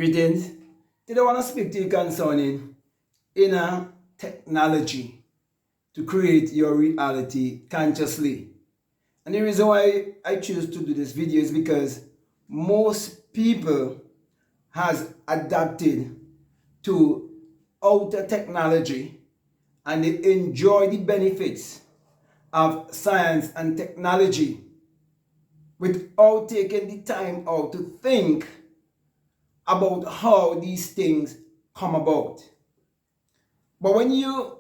Greetings. Today I want to speak to you concerning inner technology to create your reality consciously. And the reason why I choose to do this video is because most people has adapted to outer technology and they enjoy the benefits of science and technology without taking the time out to think about how these things come about. But when you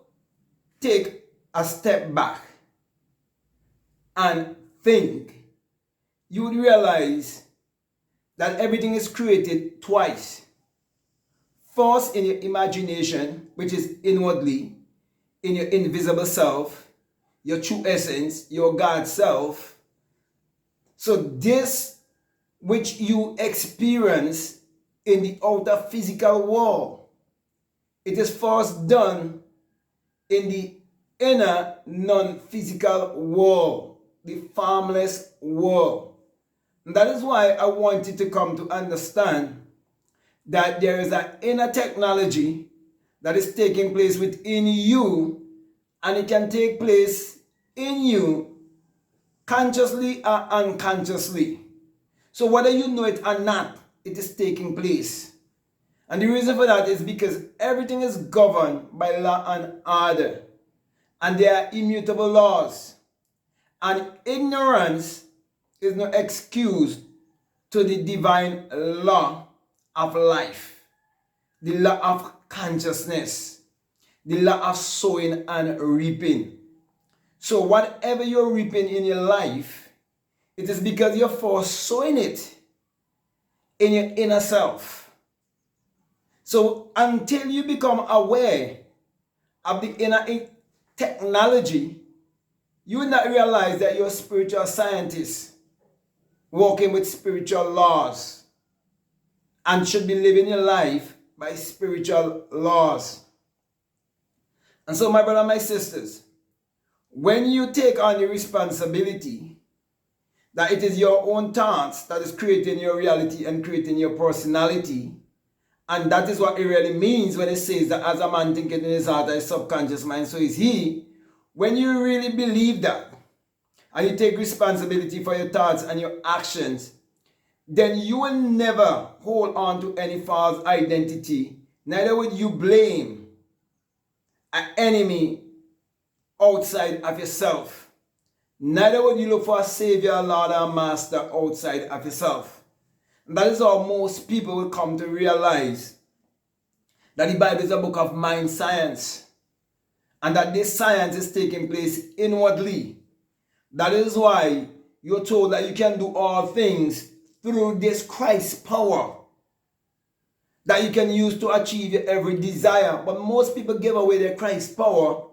take a step back and think, you would realize that everything is created twice. First in your imagination, which is inwardly, in your invisible self, your true essence, your God self. So this which you experience in the outer physical world, it is first done in the inner non-physical world, the formless world. And that is why I want you to come to understand that there is an inner technology that is taking place within you, and it can take place in you consciously or unconsciously. So whether you know it or not, it is taking place. And the reason for that is because everything is governed by law and order. And there are immutable laws. And ignorance is no excuse to the divine law of life, the law of consciousness, the law of sowing and reaping. So whatever you're reaping in your life, it is because you're first sowing it in your inner self. So until you become aware of the inner technology, you will not realize that you're a spiritual scientist working with spiritual laws and should be living your life by spiritual laws. And so my brother and my sisters, when you take on the responsibility that it is your own thoughts that is creating your reality and creating your personality, and that is what it really means when it says that as a man thinketh in his heart, his subconscious mind, so is he. When you really believe that, and you take responsibility for your thoughts and your actions, then you will never hold on to any false identity. Neither would you blame an enemy outside of yourself. Neither would you look for a savior, Lord, or master outside of yourself. And that is how most people will come to realize that the Bible is a book of mind science, and that this science is taking place inwardly. That is why you're told that you can do all things through this Christ power that you can use to achieve your every desire. But most people give away their Christ power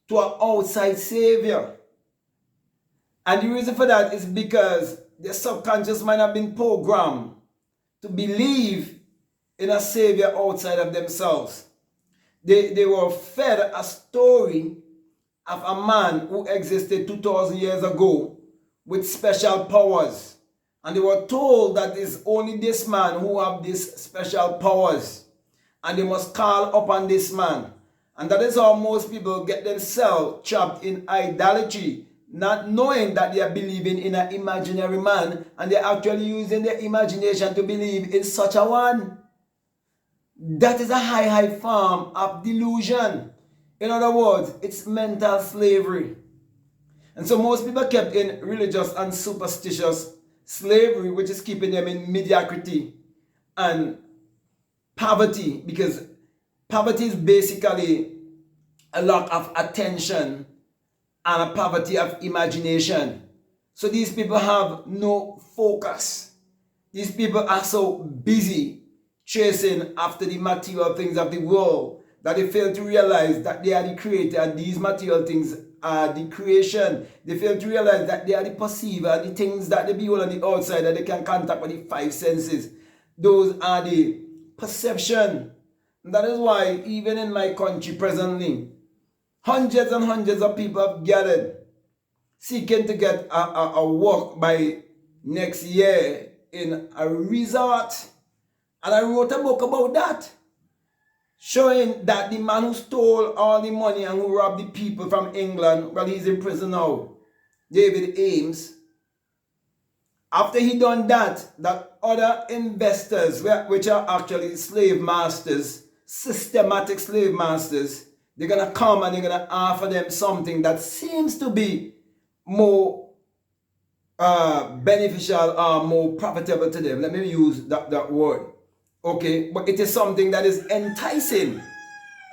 to an outside savior. And the reason for that is because their subconscious mind have been programmed to believe in a savior outside of themselves. They were fed a story of a man who existed 2,000 years ago with special powers. And they were told that it's only this man who have these special powers. And they must call upon this man. And that is how most people get themselves trapped in idolatry, not knowing that they are believing in an imaginary man, and they're actually using their imagination to believe in such a one. That is a high form of delusion. In other words, it's mental slavery. And so most people kept in religious and superstitious slavery, which is keeping them in mediocrity and poverty, because poverty is basically a lack of attention and a poverty of imagination. So these people have no focus. These people are so busy chasing after the material things of the world that they fail to realize that they are the creator and these material things are the creation. They fail to realize that they are the perceiver, the things that they behold on the outside that they can contact with the five senses. Those are the perception. And that is why even in my country presently, hundreds and hundreds of people have gathered seeking to get a work by next year in a resort And I wrote a book about that, showing that the man who stole all the money and who robbed the people from England, well, he's in prison now, David Ames, after he done that, that other investors, which are actually slave masters, systematic slave masters, they're going to come and they're going to offer them something that seems to be more beneficial or more profitable to them. Let me use that word. Okay, but it is something that is enticing.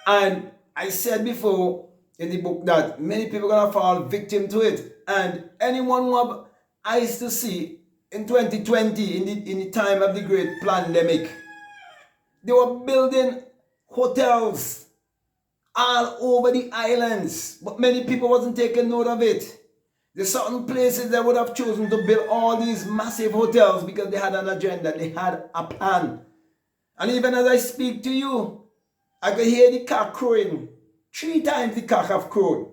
And I said before in the book that many people are going to fall victim to it. And anyone who have eyes to see, in 2020, in the time of the great pandemic, they were building hotels all over the islands, but many people wasn't taking note of it. There's certain places that would have chosen to build all these massive hotels because they had an agenda, they had a plan. And even as I speak to you, I could hear the cock crowing. 3 times the cock have crowed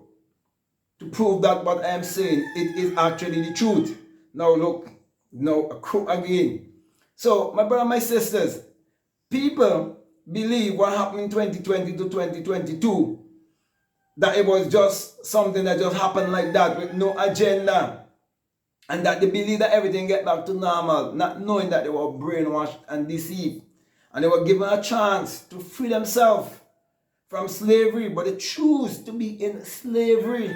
to prove that what I am saying, it is actually the truth. Now look, now a crow again. So my brother, my sisters, people believe what happened in 2020 to 2022, that it was just something that just happened like that with no agenda, and that they believe that everything get back to normal, not knowing that they were brainwashed and deceived, and they were given a chance to free themselves from slavery, but they choose to be in slavery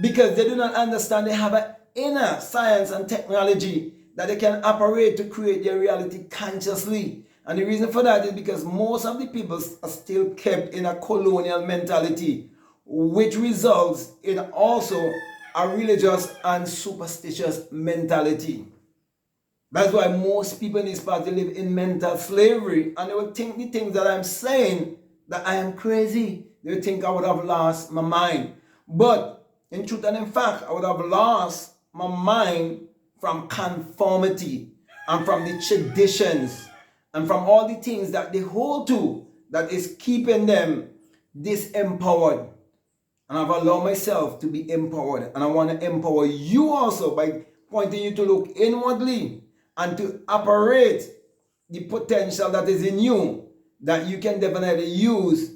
because they do not understand they have an inner science and technology that they can operate to create their reality consciously. And the reason for that is because most of the people are still kept in a colonial mentality, which results in also a religious and superstitious mentality. That's why most people in this part live in mental slavery, and they will think the things that I'm saying, that I am crazy. They will think I would have lost my mind. But in truth and in fact, I would have lost my mind from conformity and from the traditions and from all the things that they hold to that is keeping them disempowered. And I've allowed myself to be empowered. And I want to empower you also by pointing you to look inwardly and to operate the potential that is in you, that you can definitely use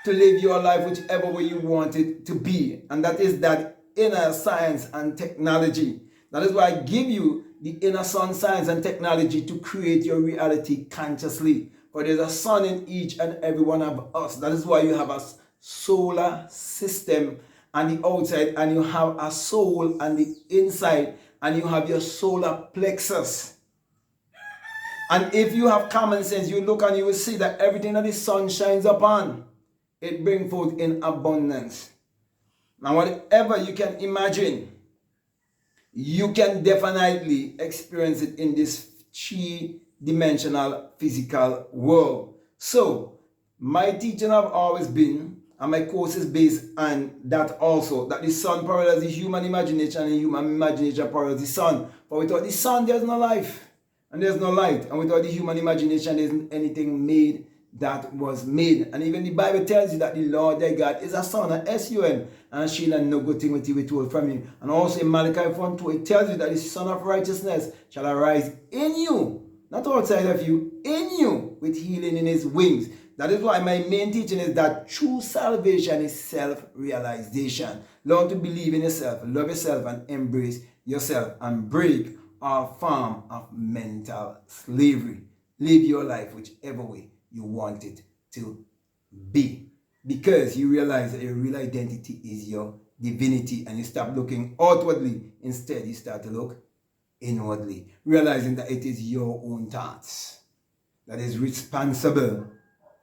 to live your life whichever way you want it to be. And that is that inner science and technology. That is why I give you the inner sun, science, and technology to create your reality consciously. For there's a sun in each and every one of us. That is why you have a solar system on the outside, and you have a soul on the inside, and you have your solar plexus. And if you have common sense, you look and you will see that everything that the sun shines upon, it brings forth in abundance. Now, whatever you can imagine, you can definitely experience it in this 3-dimensional physical world. So, my teaching have always been, and my course is based on that also, that the sun parallels the human imagination and human imagination parallels the sun. For without the sun, there's no life and there's no light. And without the human imagination, there isn't anything made that was made. And even the Bible tells you that the Lord thy God is a son, an S-U-N, and shall no good thing with you withhold from him. And also in Malachi 1:2, it tells you that the Son of Righteousness shall arise in you, not outside of you, in you, with healing in his wings. That is why my main teaching is that true salvation is self-realization. Learn to believe in yourself, love yourself, and embrace yourself, and break our form of mental slavery. Live your life whichever way you want it to be, because you realize that your real identity is your divinity, and you stop looking outwardly. Instead, you start to look inwardly, realizing that it is your own thoughts that is responsible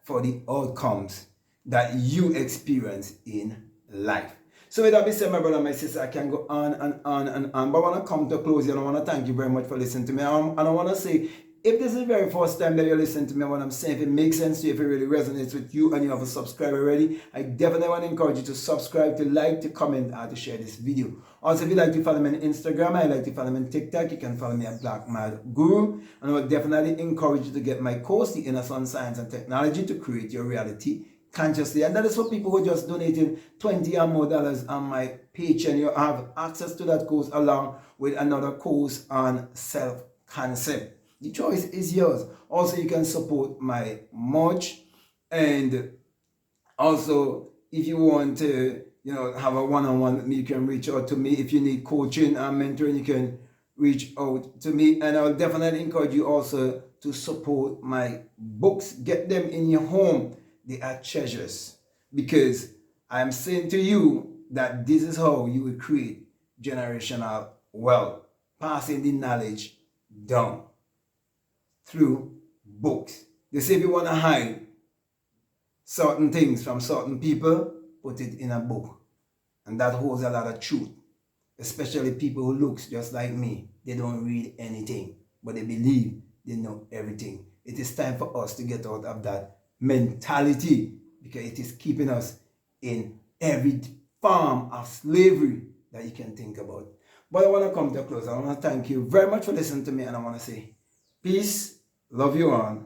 for the outcomes that you experience in life. So with that being said, my brother and my sister, I can go on and on and on, but I want to come to a close here, and I want to thank you very much for listening to me. And I want to say, if this is the very first time that you're listening to me, what I'm saying, if it makes sense to you, if it really resonates with you, and you have a subscriber already, I definitely want to encourage you to subscribe, to like, to comment, and to share this video. Also, if you'd like to follow me on Instagram, I like to follow me on TikTok, you can follow me at BlackMadGuru. And I would definitely encourage you to get my course, The Inner Sun, Science, and Technology to Create Your Reality Consciously. And that is for people who are just donating $20 or more on my Patreon. You have access to that course along with another course on self-concept. The choice is yours. Also, you can support my merch, and also if you want to, have a one-on-one with me, you can reach out to me. If you need coaching and mentoring, you can reach out to me, and I'll definitely encourage you also to support my books. Get them in your home. They are treasures, because I'm saying to you that this is how you will create generational wealth, passing the knowledge down through books. They say if you want to hide certain things from certain people, put it in a book. And that holds a lot of truth, especially people who looks just like me. They don't read anything, but they believe they know everything. It is time for us to get out of that mentality, because it is keeping us in every form of slavery that you can think about. But I want to come to a close. I want to thank you very much for listening to me, and I want to say peace, love you all.